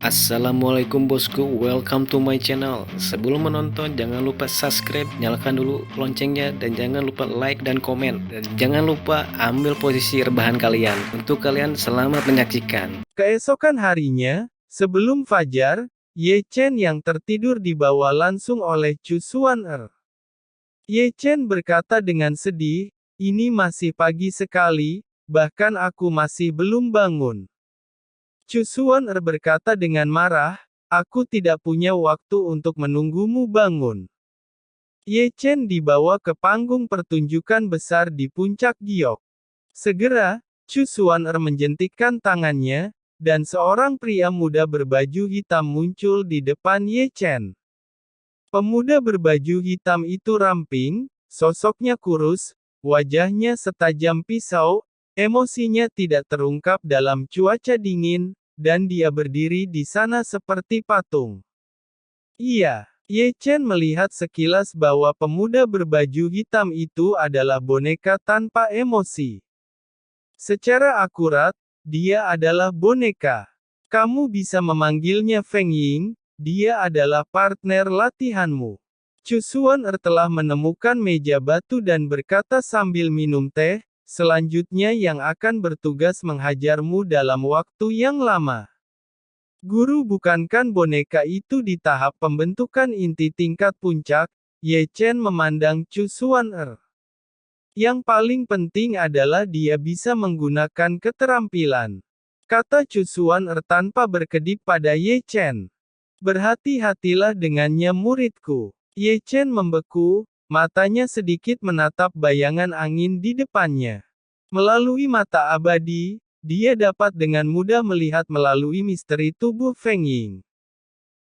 Assalamualaikum bosku, welcome to my channel. Sebelum menonton, jangan lupa subscribe, nyalakan dulu loncengnya, dan jangan lupa like dan komen. Dan jangan lupa ambil posisi rebahan kalian. Untuk kalian selamat menyaksikan. Keesokan harinya, sebelum fajar, Ye Chen yang tertidur dibawa langsung oleh Chu Xuan-er. Ye Chen berkata dengan sedih, ini masih pagi sekali, bahkan aku masih belum bangun. Chu Xuan-er berkata dengan marah, aku tidak punya waktu untuk menunggumu bangun. Ye Chen dibawa ke panggung pertunjukan besar di puncak giok. Segera, Chu Xuan-er menjentikkan tangannya, dan seorang pria muda berbaju hitam muncul di depan Ye Chen. Pemuda berbaju hitam itu ramping, sosoknya kurus, wajahnya setajam pisau, emosinya tidak terungkap dalam cuaca dingin, dan dia berdiri di sana seperti patung. Iya, Ye Chen melihat sekilas bahwa pemuda berbaju hitam itu adalah boneka tanpa emosi. Secara akurat, dia adalah boneka. Kamu bisa memanggilnya Feng Ying, dia adalah partner latihanmu. Chu Xuan-er telah menemukan meja batu dan berkata sambil minum teh, selanjutnya yang akan bertugas menghajarmu dalam waktu yang lama. Guru, bukankan boneka itu di tahap pembentukan inti tingkat puncak? Ye Chen memandang Chu Xuan-er. Yang paling penting adalah dia bisa menggunakan keterampilan. Kata Chu Xuan-er tanpa berkedip pada Ye Chen. Berhati-hatilah dengannya muridku. Ye Chen membeku, matanya sedikit menatap bayangan angin di depannya. Melalui mata abadi, dia dapat dengan mudah melihat melalui misteri tubuh Feng Ying.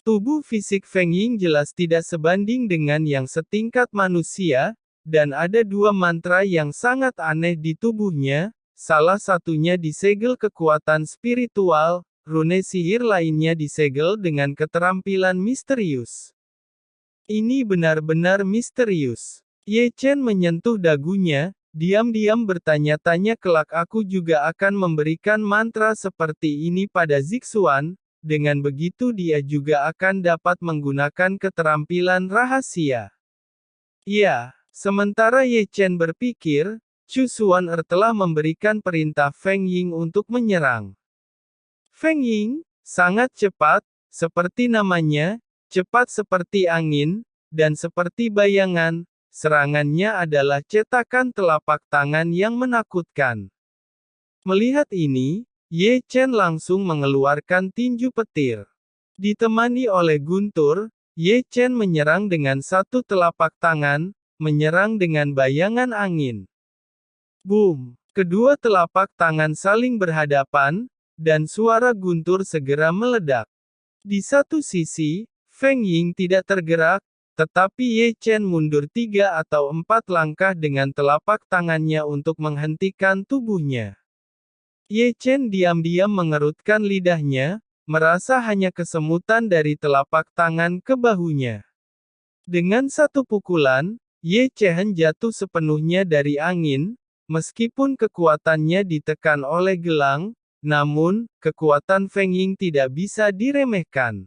Tubuh fisik Feng Ying jelas tidak sebanding dengan yang setingkat manusia, dan ada dua mantra yang sangat aneh di tubuhnya, salah satunya disegel kekuatan spiritual, rune sihir lainnya disegel dengan keterampilan misterius. Ini benar-benar misterius. Ye Chen menyentuh dagunya, diam-diam bertanya-tanya, kelak aku juga akan memberikan mantra seperti ini pada Zixuan, dengan begitu dia juga akan dapat menggunakan keterampilan rahasia. Ya, sementara Ye Chen berpikir, Chu Xuan-er telah memberikan perintah Feng Ying untuk menyerang. Feng Ying, sangat cepat, seperti namanya, cepat seperti angin, dan seperti bayangan, serangannya adalah cetakan telapak tangan yang menakutkan. Melihat ini, Ye Chen langsung mengeluarkan tinju petir. Ditemani oleh guntur, Ye Chen menyerang dengan satu telapak tangan, menyerang dengan bayangan angin. Boom! Kedua telapak tangan saling berhadapan, dan suara guntur segera meledak. Di satu sisi, Feng Ying tidak tergerak, tetapi Ye Chen mundur 3 atau 4 langkah dengan telapak tangannya untuk menghentikan tubuhnya. Ye Chen diam-diam mengerutkan lidahnya, merasa hanya kesemutan dari telapak tangan ke bahunya. Dengan satu pukulan, Ye Chen jatuh sepenuhnya dari angin, meskipun kekuatannya ditekan oleh gelang, namun, kekuatan Feng Ying tidak bisa diremehkan.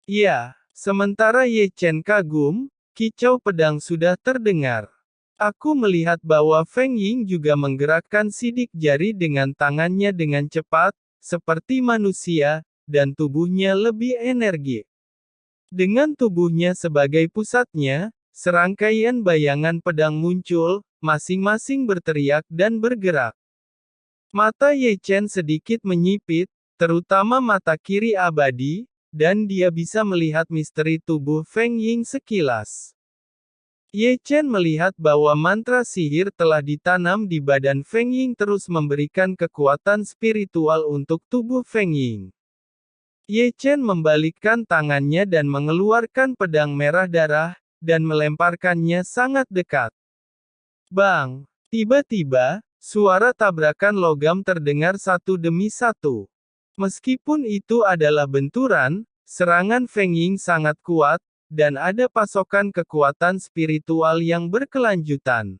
Ya, sementara Ye Chen kagum, kicau pedang sudah terdengar. Aku melihat bahwa Feng Ying juga menggerakkan sidik jari dengan tangannya dengan cepat, seperti manusia, dan tubuhnya lebih energik. Dengan tubuhnya sebagai pusatnya, serangkaian bayangan pedang muncul, masing-masing berteriak dan bergerak. Mata Ye Chen sedikit menyipit, terutama mata kiri abadi, dan dia bisa melihat misteri tubuh Feng Ying sekilas. Ye Chen melihat bahwa mantra sihir telah ditanam di badan Feng Ying terus memberikan kekuatan spiritual untuk tubuh Feng Ying. Ye Chen membalikkan tangannya dan mengeluarkan pedang merah darah, dan melemparkannya sangat dekat. Bang! Tiba-tiba, suara tabrakan logam terdengar satu demi satu. Meskipun itu adalah benturan, serangan Feng Ying sangat kuat, dan ada pasokan kekuatan spiritual yang berkelanjutan.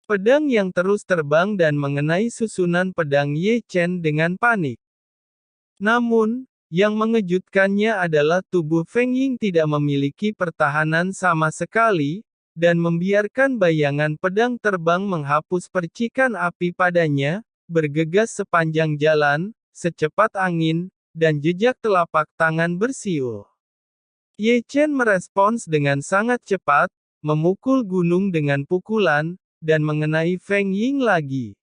Pedang yang terus terbang dan mengenai susunan pedang Ye Chen dengan panik. Namun, Yang mengejutkannya adalah tubuh Feng Ying tidak memiliki pertahanan sama sekali, dan membiarkan bayangan pedang terbang menghapus percikan api padanya, bergegas sepanjang jalan, secepat angin, dan jejak telapak tangan bersiul. Ye Chen merespons dengan sangat cepat, memukul gunung dengan pukulan, dan mengenai Feng Ying lagi.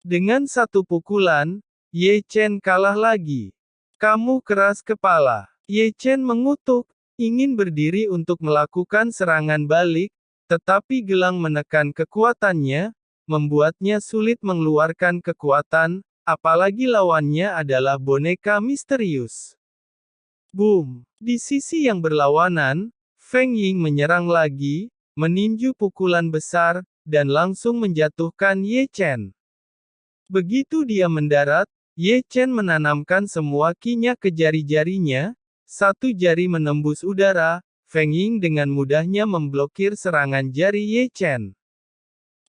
Dengan satu pukulan, Ye Chen kalah lagi. Kamu keras kepala. Ye Chen mengutuk, ingin berdiri untuk melakukan serangan balik, tetapi gelang menekan kekuatannya, membuatnya sulit mengeluarkan kekuatan, apalagi lawannya adalah boneka misterius. Boom! Di sisi yang berlawanan, Feng Ying menyerang lagi, meninju pukulan besar, dan langsung menjatuhkan Ye Chen. Begitu dia mendarat, Ye Chen menanamkan semua kinya ke jari-jarinya, satu jari menembus udara, Feng Ying dengan mudahnya memblokir serangan jari Ye Chen.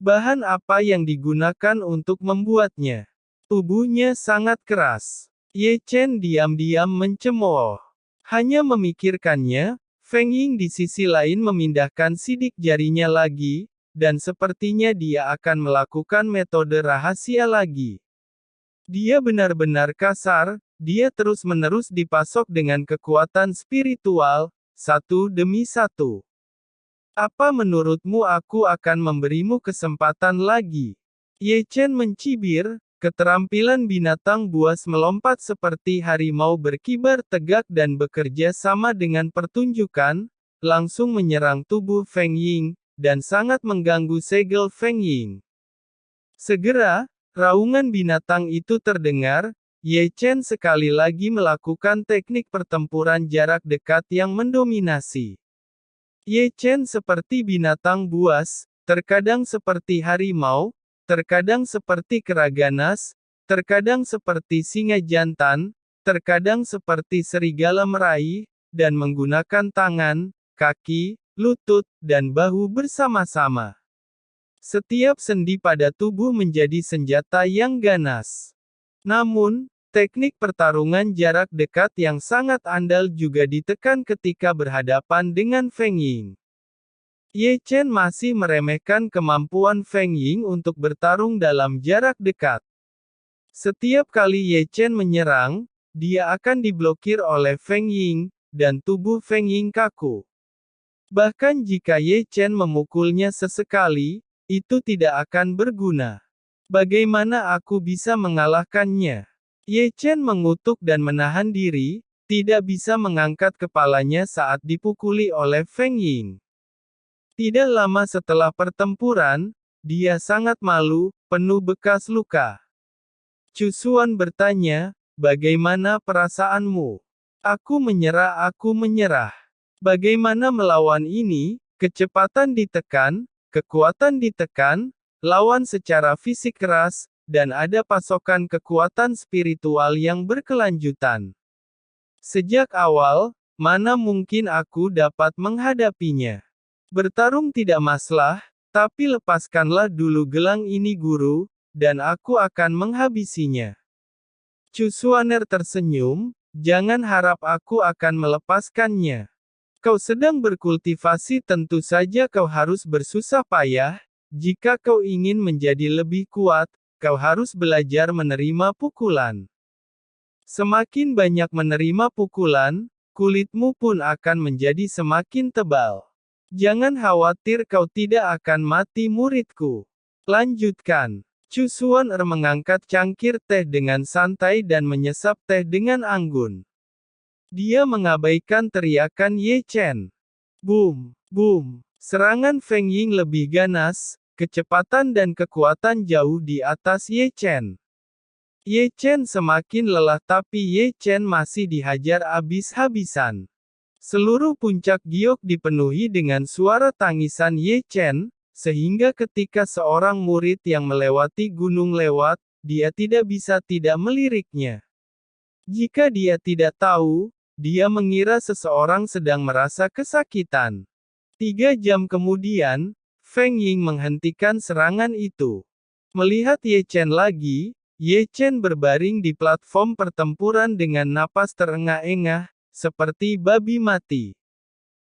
Bahan apa yang digunakan untuk membuatnya? Tubuhnya sangat keras. Ye Chen diam-diam mencemooh. Hanya memikirkannya, Feng Ying di sisi lain memindahkan sidik jarinya lagi, dan sepertinya dia akan melakukan metode rahasia lagi. Dia benar-benar kasar, dia terus-menerus dipasok dengan kekuatan spiritual, satu demi satu. Apa menurutmu aku akan memberimu kesempatan lagi? Ye Chen mencibir, keterampilan binatang buas melompat seperti harimau berkibar tegak dan bekerja sama dengan pertunjukan, langsung menyerang tubuh Feng Ying, dan sangat mengganggu segel Feng Ying. Segera, raungan binatang itu terdengar, Ye Chen sekali lagi melakukan teknik pertempuran jarak dekat yang mendominasi. Ye Chen seperti binatang buas, terkadang seperti harimau, terkadang seperti kera ganas, terkadang seperti singa jantan, terkadang seperti serigala meraih, dan menggunakan tangan, kaki, lutut, dan bahu bersama-sama. Setiap sendi pada tubuh menjadi senjata yang ganas. Namun, teknik pertarungan jarak dekat yang sangat andal juga ditekan ketika berhadapan dengan Feng Ying. Ye Chen masih meremehkan kemampuan Feng Ying untuk bertarung dalam jarak dekat. Setiap kali Ye Chen menyerang, dia akan diblokir oleh Feng Ying, dan tubuh Feng Ying kaku. Bahkan jika Ye Chen memukulnya sesekali, itu tidak akan berguna. Bagaimana aku bisa mengalahkannya? Ye Chen mengutuk dan menahan diri, tidak bisa mengangkat kepalanya saat dipukuli oleh Feng Ying. Tidak lama setelah pertempuran, dia sangat malu, penuh bekas luka. Chu Xuan bertanya, bagaimana perasaanmu? Aku menyerah. Bagaimana melawan ini? Kecepatan ditekan, kekuatan ditekan, lawan secara fisik keras, dan ada pasokan kekuatan spiritual yang berkelanjutan. Sejak awal, mana mungkin aku dapat menghadapinya? Bertarung tidak masalah, tapi lepaskanlah dulu gelang ini guru, dan aku akan menghabisinya. Chu Xuaner tersenyum, jangan harap aku akan melepaskannya. Kau sedang berkultivasi, tentu saja kau harus bersusah payah. Jika kau ingin menjadi lebih kuat, kau harus belajar menerima pukulan. Semakin banyak menerima pukulan, kulitmu pun akan menjadi semakin tebal. Jangan khawatir, kau tidak akan mati muridku. Lanjutkan. Chu Xuan mengangkat cangkir teh dengan santai dan menyesap teh dengan anggun. Dia mengabaikan teriakan Ye Chen. Boom, boom. Serangan Feng Ying lebih ganas, kecepatan dan kekuatan jauh di atas Ye Chen. Ye Chen semakin lelah, tapi Ye Chen masih dihajar habis-habisan. Seluruh puncak giok dipenuhi dengan suara tangisan Ye Chen, sehingga ketika seorang murid yang melewati gunung lewat, dia tidak bisa tidak meliriknya. Jika dia tidak tahu, dia mengira seseorang sedang merasa kesakitan. 3 jam kemudian, Feng Ying menghentikan serangan itu. Melihat Ye Chen lagi, Ye Chen berbaring di platform pertempuran dengan napas terengah-engah, seperti babi mati.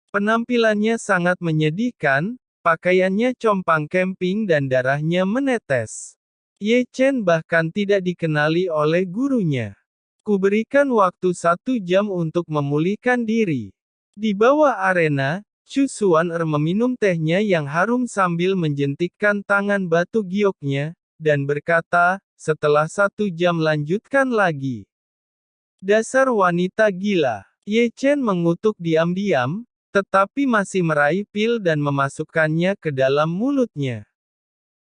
Penampilannya sangat menyedihkan, pakaiannya compang camping dan darahnya menetes. Ye Chen bahkan tidak dikenali oleh gurunya. Kuberikan waktu 1 jam untuk memulihkan diri. Di bawah arena, Chu Xuan-er meminum tehnya yang harum sambil menjentikkan tangan batu gioknya, dan berkata, setelah 1 jam lanjutkan lagi. Dasar wanita gila. Ye Chen mengutuk diam-diam, tetapi masih meraih pil dan memasukkannya ke dalam mulutnya.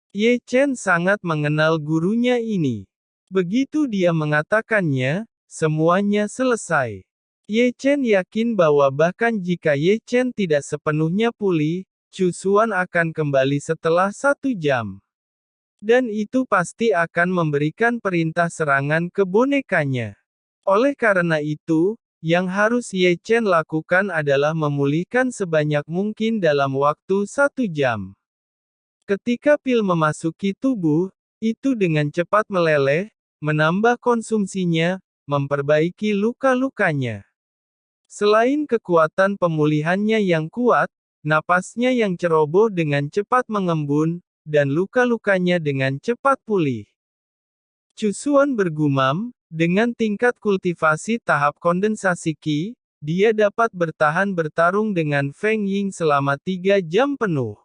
Ye Chen sangat mengenal gurunya ini. Begitu dia mengatakannya, semuanya selesai. Ye Chen yakin bahwa bahkan jika Ye Chen tidak sepenuhnya pulih, Chu Xuan akan kembali setelah 1 jam. Dan itu pasti akan memberikan perintah serangan ke bonekanya. Oleh karena itu, yang harus Ye Chen lakukan adalah memulihkan sebanyak mungkin dalam waktu 1 jam. Ketika pil memasuki tubuh, itu dengan cepat meleleh, menambah konsumsinya, memperbaiki luka-lukanya. Selain kekuatan pemulihannya yang kuat, napasnya yang ceroboh dengan cepat mengembun, dan luka-lukanya dengan cepat pulih. Chu Xuan bergumam, dengan tingkat kultivasi tahap kondensasi Qi, dia dapat bertahan bertarung dengan Feng Ying selama 3 jam penuh.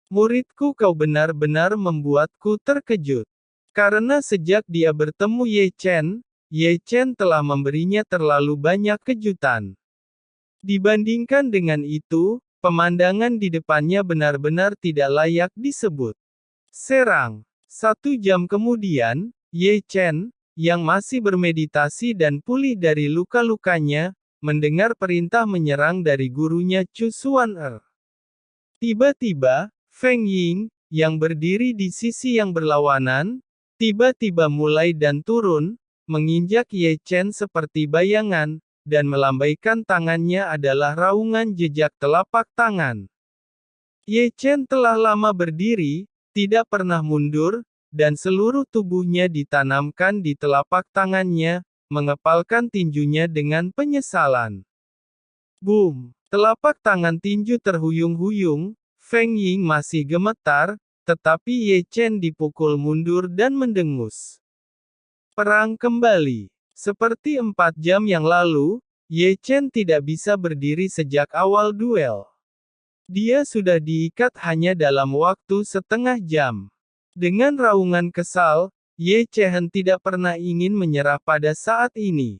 Muridku, kau benar-benar membuatku terkejut. Karena sejak dia bertemu Ye Chen telah memberinya terlalu banyak kejutan. Dibandingkan dengan itu, pemandangan di depannya benar-benar tidak layak disebut. Serang. 1 jam kemudian, Ye Chen, yang masih bermeditasi dan pulih dari luka-lukanya, mendengar perintah menyerang dari gurunya Chu Xuan-er. Tiba-tiba, Feng Ying, yang berdiri di sisi yang berlawanan, tiba-tiba mulai dan turun, menginjak Ye Chen seperti bayangan, dan melambaikan tangannya adalah raungan jejak telapak tangan. Ye Chen telah lama berdiri, tidak pernah mundur, dan seluruh tubuhnya ditanamkan di telapak tangannya, mengepalkan tinjunya dengan penyesalan. Boom! Telapak tangan tinju terhuyung-huyung, Feng Ying masih gemetar, tetapi Ye Chen dipukul mundur dan mendengus. Perang kembali. Seperti 4 jam yang lalu, Ye Chen tidak bisa berdiri sejak awal duel. Dia sudah diikat hanya dalam waktu setengah jam. Dengan raungan kesal, Ye Chen tidak pernah ingin menyerah pada saat ini.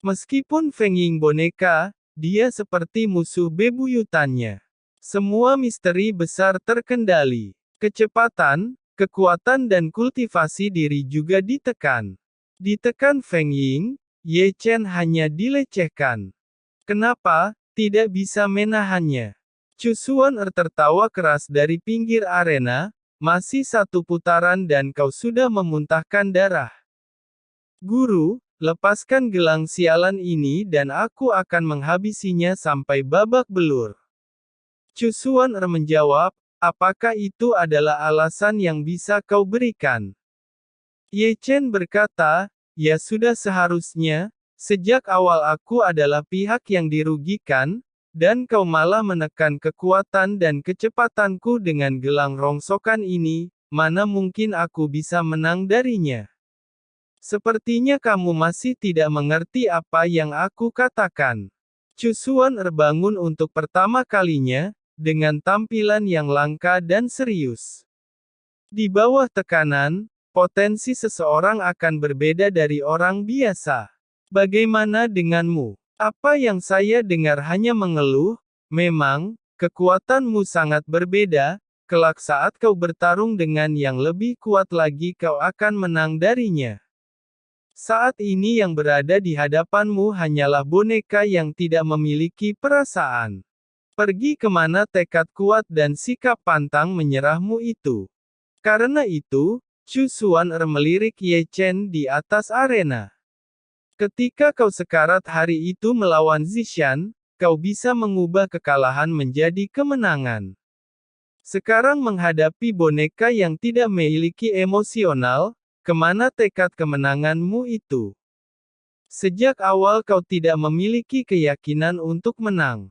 Meskipun Feng Ying boneka, dia seperti musuh bebuyutannya. Semua misteri besar terkendali. Kecepatan, kekuatan dan kultivasi diri juga ditekan. Ditekan Feng Ying, Ye Chen hanya dilecehkan. Kenapa tidak bisa menahannya? Chu Xuan-er tertawa keras dari pinggir arena. Masih 1 putaran dan kau sudah memuntahkan darah. Guru, lepaskan gelang sialan ini dan aku akan menghabisinya sampai babak belur. Chu Xuan-er menjawab, apakah itu adalah alasan yang bisa kau berikan? Ye Chen berkata, ya sudah seharusnya, sejak awal aku adalah pihak yang dirugikan, dan kau malah menekan kekuatan dan kecepatanku dengan gelang rongsokan ini, mana mungkin aku bisa menang darinya? Sepertinya kamu masih tidak mengerti apa yang aku katakan. Chu Xuan-er bangun untuk pertama kalinya, dengan tampilan yang langka dan serius. Di bawah tekanan, potensi seseorang akan berbeda dari orang biasa. Bagaimana denganmu? Apa yang saya dengar hanya mengeluh, memang, kekuatanmu sangat berbeda, kelak saat kau bertarung dengan yang lebih kuat lagi kau akan menang darinya. Saat ini yang berada di hadapanmu hanyalah boneka yang tidak memiliki perasaan. Pergi kemana tekad kuat dan sikap pantang menyerahmu itu. Karena itu, Chu Xuan-er melirik Ye Chen di atas arena. Ketika kau sekarat hari itu melawan Zishan, kau bisa mengubah kekalahan menjadi kemenangan. Sekarang menghadapi boneka yang tidak memiliki emosional, kemana tekad kemenanganmu itu? Sejak awal kau tidak memiliki keyakinan untuk menang.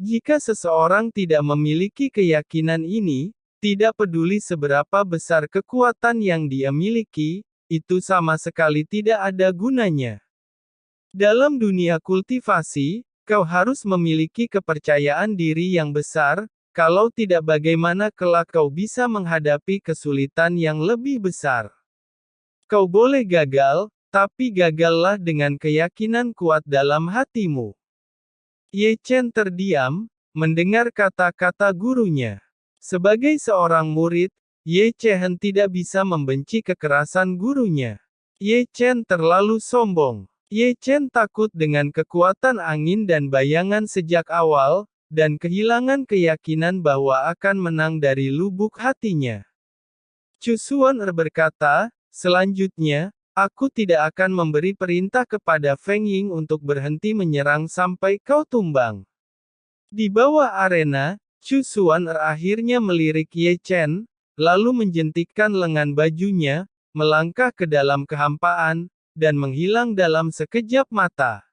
Jika seseorang tidak memiliki keyakinan ini, tidak peduli seberapa besar kekuatan yang dia miliki, itu sama sekali tidak ada gunanya. Dalam dunia kultivasi, kau harus memiliki kepercayaan diri yang besar, kalau tidak bagaimana kelak kau bisa menghadapi kesulitan yang lebih besar. Kau boleh gagal, tapi gagallah dengan keyakinan kuat dalam hatimu. Ye Chen terdiam, mendengar kata-kata gurunya. Sebagai seorang murid, Ye Chen tidak bisa membenci kekerasan gurunya. Ye Chen terlalu sombong. Ye Chen takut dengan kekuatan angin dan bayangan sejak awal, dan kehilangan keyakinan bahwa akan menang dari lubuk hatinya. Chu Xuan'er berkata, selanjutnya, aku tidak akan memberi perintah kepada Feng Ying untuk berhenti menyerang sampai kau tumbang. Di bawah arena, Chu Xuan'er akhirnya melirik Ye Chen, lalu menjentikkan lengan bajunya, melangkah ke dalam kehampaan, dan menghilang dalam sekejap mata.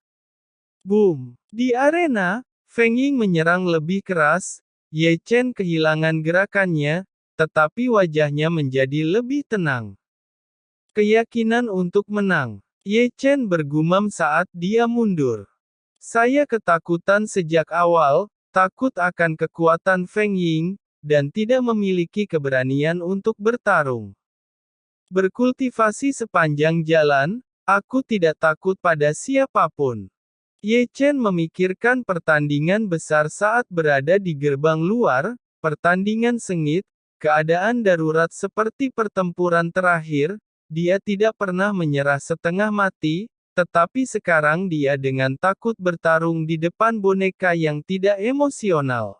Boom! Di arena, Feng Ying menyerang lebih keras, Ye Chen kehilangan gerakannya, tetapi wajahnya menjadi lebih tenang. Keyakinan untuk menang. Ye Chen bergumam saat dia mundur. Saya ketakutan sejak awal, takut akan kekuatan Feng Ying, dan tidak memiliki keberanian untuk bertarung. Berkultivasi sepanjang jalan, aku tidak takut pada siapapun. Ye Chen memikirkan pertandingan besar saat berada di gerbang luar, pertandingan sengit, keadaan darurat seperti pertempuran terakhir. Dia tidak pernah menyerah setengah mati, tetapi sekarang dia dengan takut bertarung di depan boneka yang tidak emosional.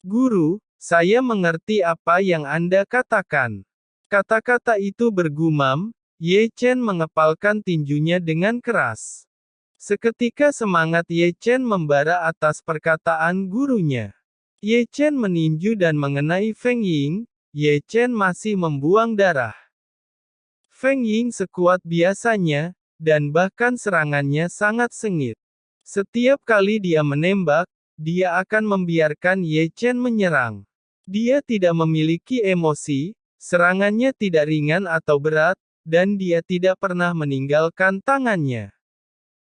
Guru, saya mengerti apa yang Anda katakan. Kata-kata itu bergumam, Ye Chen mengepalkan tinjunya dengan keras. Seketika semangat Ye Chen membara atas perkataan gurunya. Ye Chen meninju dan mengenai Feng Ying, Ye Chen masih membuang darah. Feng Ying sekuat biasanya, dan bahkan serangannya sangat sengit. Setiap kali dia menembak, dia akan membiarkan Ye Chen menyerang. Dia tidak memiliki emosi, serangannya tidak ringan atau berat, dan dia tidak pernah meninggalkan tangannya.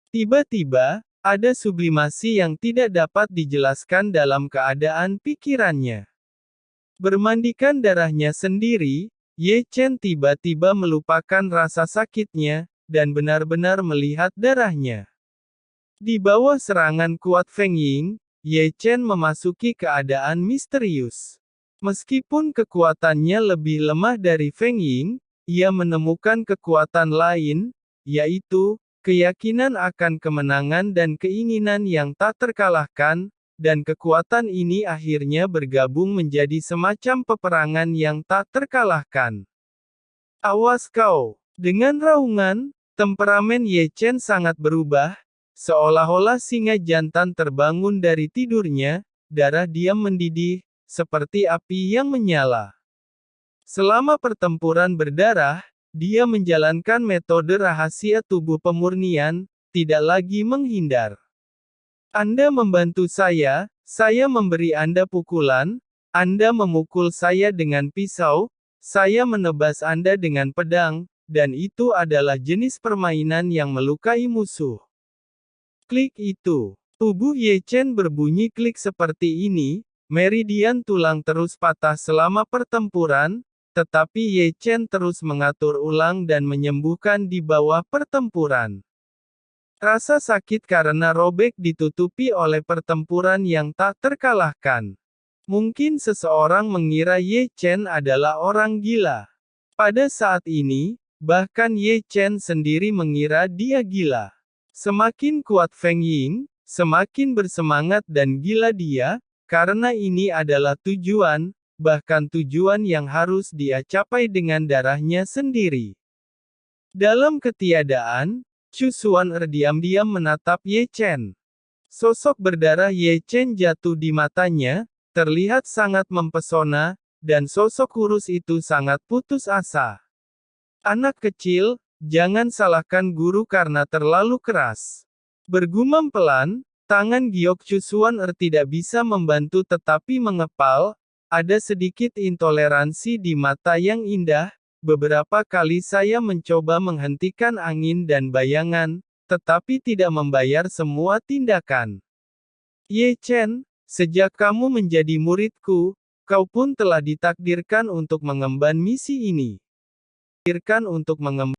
Tiba-tiba, ada sublimasi yang tidak dapat dijelaskan dalam keadaan pikirannya. Bermandikan darahnya sendiri, Ye Chen tiba-tiba melupakan rasa sakitnya, dan benar-benar melihat darahnya. Di bawah serangan kuat Feng Ying, Ye Chen memasuki keadaan misterius. Meskipun kekuatannya lebih lemah dari Feng Ying, ia menemukan kekuatan lain, yaitu, keyakinan akan kemenangan dan keinginan yang tak terkalahkan, dan kekuatan ini akhirnya bergabung menjadi semacam peperangan yang tak terkalahkan. Awas kau! Dengan raungan, temperamen Ye Chen sangat berubah, seolah-olah singa jantan terbangun dari tidurnya, darah diam mendidih, seperti api yang menyala. Selama pertempuran berdarah, dia menjalankan metode rahasia tubuh pemurnian, tidak lagi menghindar. Anda membantu saya memberi Anda pukulan, Anda memukul saya dengan pisau, saya menebas Anda dengan pedang, dan itu adalah jenis permainan yang melukai musuh. Klik itu. Tubuh Ye Chen berbunyi klik seperti ini, meridian tulang terus patah selama pertempuran, tetapi Ye Chen terus mengatur ulang dan menyembuhkan di bawah pertempuran. Rasa sakit karena robek ditutupi oleh pertempuran yang tak terkalahkan. Mungkin seseorang mengira Ye Chen adalah orang gila. Pada saat ini, bahkan Ye Chen sendiri mengira dia gila. Semakin kuat Feng Ying, semakin bersemangat dan gila dia, karena ini adalah tujuan, bahkan tujuan yang harus dia capai dengan darahnya sendiri. Dalam ketiadaan, Chu Xuan'er diam-diam menatap Ye Chen. Sosok berdarah Ye Chen jatuh di matanya, terlihat sangat mempesona, dan sosok kurus itu sangat putus asa. Anak kecil, jangan salahkan guru karena terlalu keras. Bergumam pelan, tangan Giok Chusuan-er tidak bisa membantu tetapi mengepal, ada sedikit intoleransi di mata yang indah, beberapa kali saya mencoba menghentikan angin dan bayangan, tetapi tidak membayar semua tindakan. Ye Chen, sejak kamu menjadi muridku, kau pun telah ditakdirkan untuk mengemban misi ini. Ditakdirkan untuk mengemban